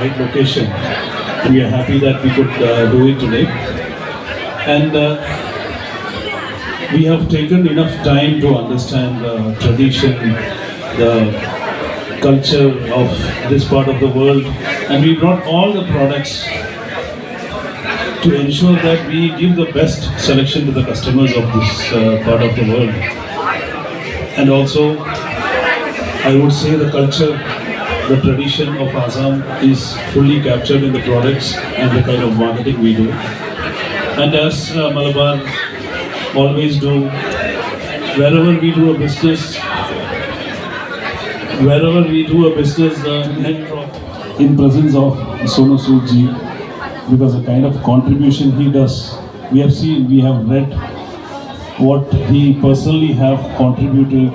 right location. We are happy that we could do it today. And we have taken enough time to understand the tradition, the culture of this part of the world, and we brought all the products to ensure that we give the best selection to the customers of this part of the world. And also, I would say the culture, the tradition of Assam is fully captured in the products and the kind of marketing we do. And as Malabar always do, wherever we do a business, in presence of Sonu Sood ji, because the kind of contribution he does, we have seen, we have read what he personally have contributed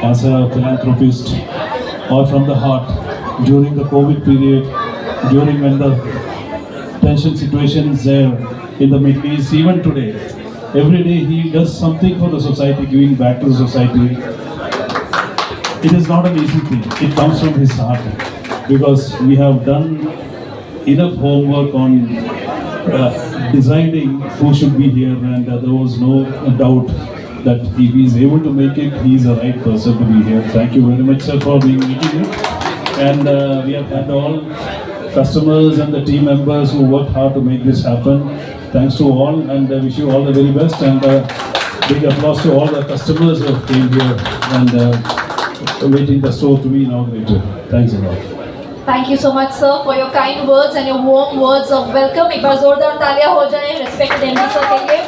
as a philanthropist or from the heart during the COVID period, during when the tension situation is there in the Middle East, even today. Every day he does something for the society, giving back to the society. It is not an easy thing. It comes from his heart, because we have done enough homework on deciding who should be here, and there was no doubt that if he is able to make it, he is the right person to be here. Thank you very much, sir, for being meeting here. And we have had all customers and the team members who worked hard to make this happen. Thanks to all, and I wish you all the very best. And big applause to all the customers who came here and waiting the store to be inaugurated. Thanks a lot. Thank you so much, sir, for your kind words and your warm words of welcome. एक बार जोरदार तालियां हो जाएं respected MD sir के लिए.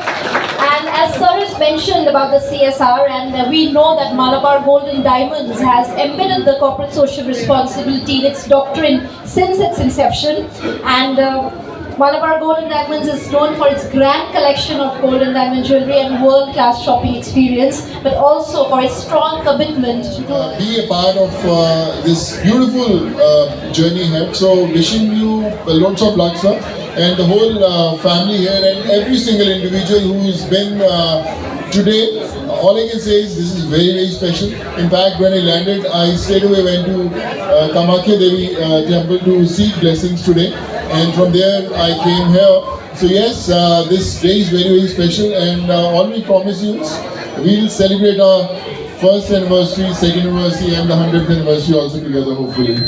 And as sir has mentioned about the CSR, and we know that Malabar Gold and Diamonds has embedded the corporate social responsibility in its doctrine since its inception. And Malabar Gold and Diamonds is known for its grand collection of gold and diamond jewelry and world-class shopping experience, but also for its strong commitment to be a part of this beautiful journey ahead. So wishing you lots of luck, sir, and the whole family here, and every single individual who has been today. All I can say is this is very, very special. In fact, when I landed, I straight away went to Kamakhya Devi temple to seek blessings today, and from there I came here. So yes, this day is very, very special, and all we promise you is we'll celebrate our first anniversary, second anniversary, and the 100th anniversary also together, hopefully.